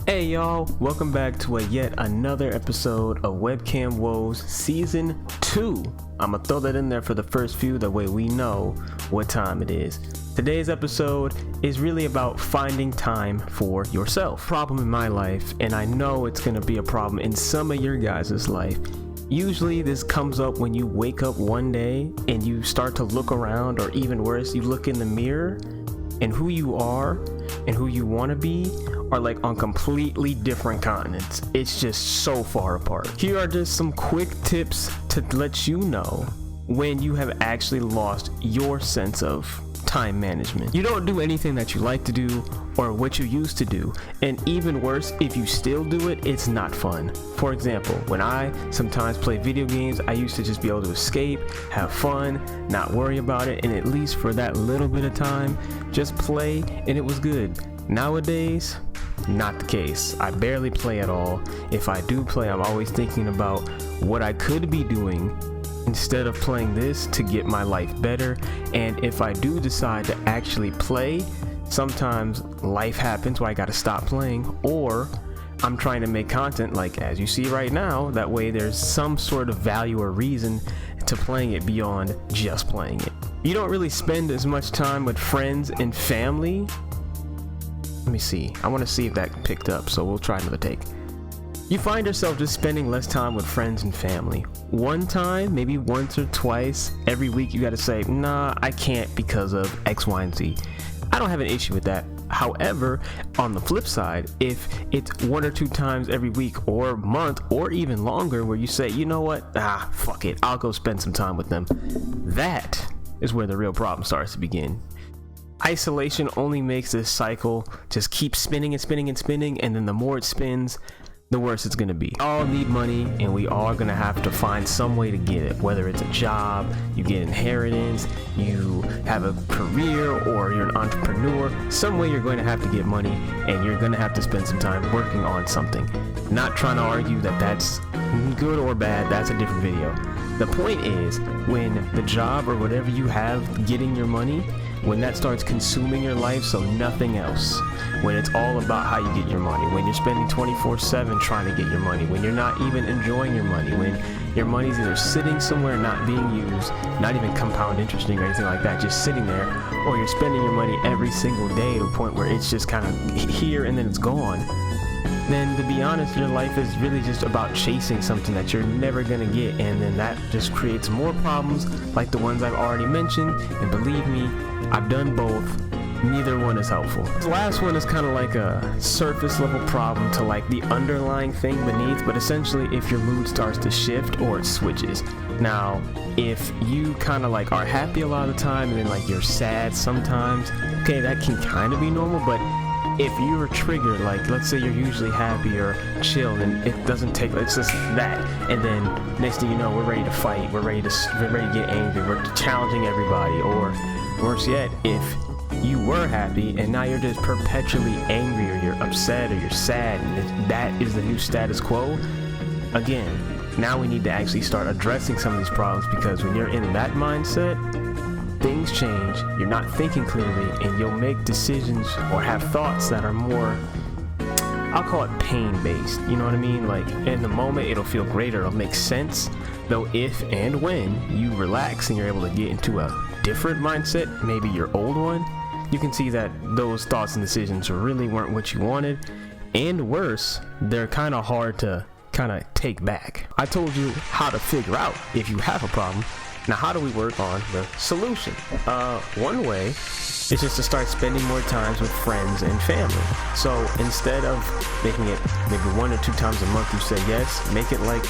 Hey y'all, welcome back to yet another episode of Webcam Woes Season 2. I'ma throw that in there for the first few, that way we know what time it is. Today's episode is really about finding time for yourself. Problem in my life, and I know it's gonna be a problem in some of your guys' life. Usually this comes up when you wake up one day and you start to look around, or even worse, you look in the mirror and who you are and who you want to be are like on completely different continents. It's just so far apart. Here are just some quick tips to let you know when you have actually lost your sense of time management. You don't do anything that you like to do or what you used to do, and even worse, if you still do it, it's not fun. For example, when I sometimes play video games, I used to just be able to escape, have fun, not worry about it, and at least for that little bit of time, just play and it was good. Nowadays, not the case. I barely play at all. If I do play, I'm always thinking about what I could be doing instead of playing this to get my life better. And if I do decide to actually play, sometimes life happens where I gotta stop playing, or I'm trying to make content like as you see right now. That way there's some sort of value or reason to playing it beyond just playing it. You don't really spend as much time with friends and family. Let me see. I want to see if that picked up, so we'll try another take. You find yourself just spending less time with friends and family. One time, maybe once or twice every week, you got to say, nah, I can't because of X, Y, and Z. I don't have an issue with that. However, on the flip side, if it's one or two times every week or month or even longer where you say, you know what, fuck it, I'll go spend some time with them, that is where the real problem starts to begin. Isolation only makes this cycle just keep spinning and spinning and spinning, and then the more it spins, the worse it's gonna be. We all need money, and we all are gonna have to find some way to get it, whether it's a job, you get inheritance, you have a career, or you're an entrepreneur. Some way you're going to have to get money, and you're gonna have to spend some time working on something. Not trying to argue that that's good or bad, that's a different video. The point is, when the job or whatever you have getting your money, when that starts consuming your life, so nothing else, when it's all about how you get your money, when you're spending 24/7 trying to get your money, when you're not even enjoying your money, when your money's either sitting somewhere not being used, not even compound interesting or anything like that, just sitting there, or you're spending your money every single day to a point where it's just kind of here and then it's gone, then to be honest, your life is really just about chasing something that you're never gonna get, and then that just creates more problems like the ones I've already mentioned. And believe me, I've done both. Neither one is helpful. The last one is kind of like a surface level problem to like the underlying thing beneath, but essentially if your mood starts to shift or it switches. Now, if you kind of like are happy a lot of the time and then like you're sad sometimes, okay, that can kind of be normal. But if you were triggered, like let's say you're usually happy or chill, and it doesn't take, it's just that, and then next thing you know, we're ready to fight, we're ready to get angry, we're challenging everybody, or worse yet, if you were happy and now you're just perpetually angry, or you're upset, or you're sad, and that is the new status quo. Again, now we need to actually start addressing some of these problems, because when you're in that mindset, things change, you're not thinking clearly, and you'll make decisions or have thoughts that are more, I'll call it pain-based, you know what I mean? Like in the moment it'll feel great, or it'll make sense, though if and when you relax and you're able to get into a different mindset, maybe your old one, you can see that those thoughts and decisions really weren't what you wanted, and worse, they're kind of hard to kind of take back. I told you how to figure out if you have a problem. Now, how do we work on the solution? One way is just to start spending more times with friends and family. So instead of making it maybe 1 or 2 times a month you say yes, make it like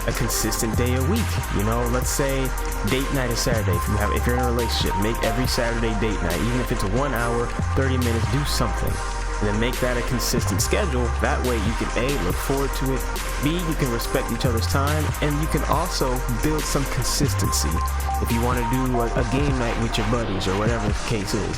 a consistent day a week. You know, let's say date night is Saturday. If you're in a relationship, make every Saturday date night. Even if it's 1 hour, 30 minutes, do something. And then make that a consistent schedule. That way you can A, look forward to it, B, you can respect each other's time, and you can also build some consistency. If you want to do a game night with your buddies or whatever the case is,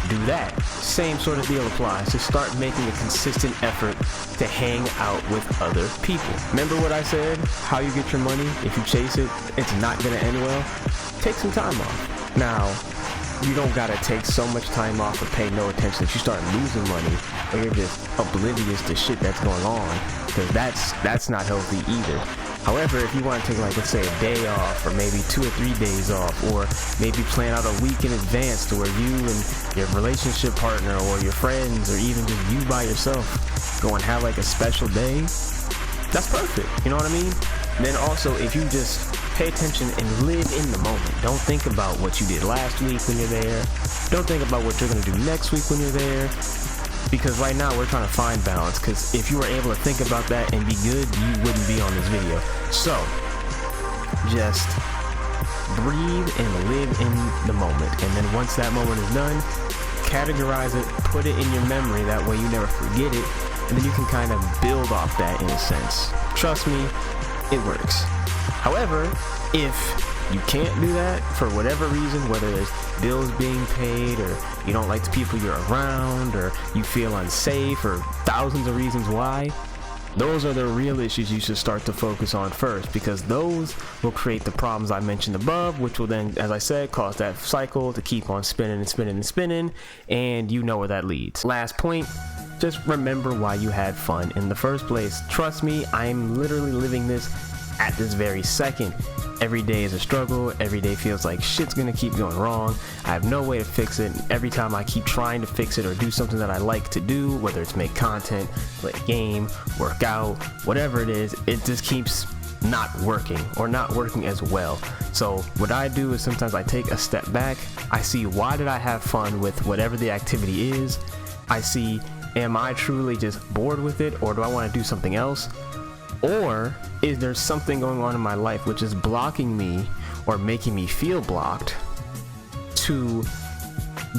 do that. Same sort of deal applies. Just start making a consistent effort to hang out with other people. Remember what I said? How you get your money? If you chase it, it's not going to end well. Take some time off. Now, you don't gotta take so much time off or pay no attention that you start losing money, or you're just oblivious to shit that's going on, because that's not healthy either. However, if you want to take, like, let's say a day off, or maybe 2 or 3 days off, or maybe plan out a week in advance to where you and your relationship partner or your friends, or even just you by yourself, go and have like a special day, that's perfect. You know what I mean? And then also, if you just pay attention and live in the moment, don't think about what you did last week when you're there, don't think about what you're going to do next week when you're there, because right now we're trying to find balance, because if you were able to think about that and be good, you wouldn't be on this video. So just breathe and live in the moment, and then once that moment is done, categorize it, put it in your memory, that way you never forget it, and then you can kind of build off that in a sense. Trust me, it works. However, if you can't do that for whatever reason, whether there's bills being paid, or you don't like the people you're around, or you feel unsafe, or thousands of reasons why, those are the real issues you should start to focus on first, because those will create the problems I mentioned above, which will then, as I said, cause that cycle to keep on spinning and spinning and spinning, and you know where that leads. Last point, just remember why you had fun in the first place. Trust me, I'm literally living this at this very second. Every day is a struggle. Every day feels like shit's gonna keep going wrong. I have no way to fix it. Every time I keep trying to fix it or do something that I like to do, whether it's make content, play a game, work out, whatever it is, it just keeps not working, or not working as well. So what I do is sometimes I take a step back. I see, why did I have fun with whatever the activity is? I see, am I truly just bored with it, or do I want to do something else? Or is there something going on in my life which is blocking me or making me feel blocked to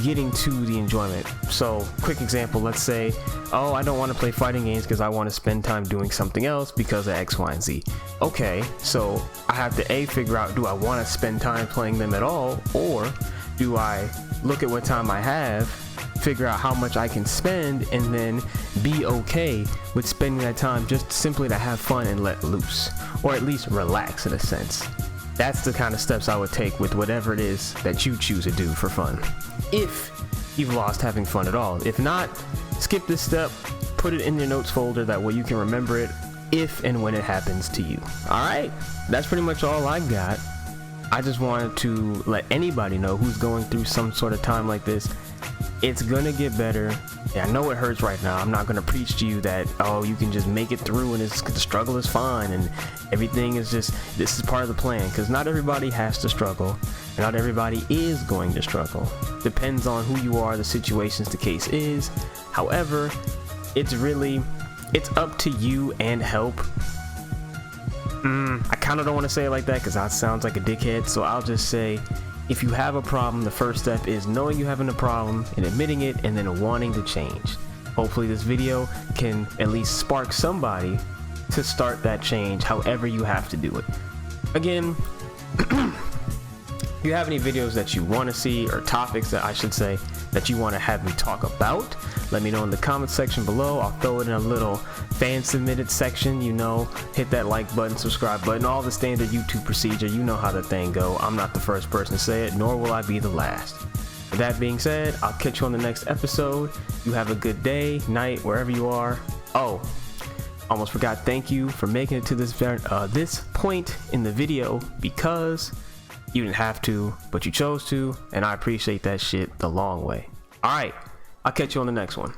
getting to the enjoyment? So, quick example, let's say, oh, I don't want to play fighting games because I want to spend time doing something else because of X, Y, and Z. Okay, so I have to A, figure out, do I want to spend time playing them at all, or do I look at what time I have, figure out how much I can spend, and then be okay with spending that time just simply to have fun and let loose, or at least relax in a sense. That's the kind of steps I would take with whatever it is that you choose to do for fun, if you've lost having fun at all. If not, skip this step, put it in your notes folder, that way you can remember it if and when it happens to you. Alright, that's pretty much all I got. I just wanted to let anybody know who's going through some sort of time like this, it's gonna get better. Yeah, I know it hurts right now. I'm not gonna preach to you that, oh, you can just make it through and the struggle is fine and everything is just, this is part of the plan, because not everybody has to struggle, and not everybody is going to struggle. Depends on who you are, the situations the case is. However, it's up to you and help. I kind of don't want to say it like that because that sounds like a dickhead, so I'll just say, if you have a problem, the first step is knowing you're having a problem and admitting it, and then wanting to change. Hopefully this video can at least spark somebody to start that change, however you have to do it. Again, if you have any videos that you want to see, or topics that I should say that you want to have me talk about, let me know in the comment section below. I'll throw it in a little fan submitted section, you know, hit that like button, subscribe button, all the standard YouTube procedure. You know how the thing go. I'm not the first person to say it, nor will I be the last. With that being said, I'll catch you on the next episode. You have a good day, night, wherever you are. Oh, almost forgot, thank you for making it to this point in the video, because you didn't have to, but you chose to, and I appreciate that shit the long way. Alright, I'll catch you on the next one.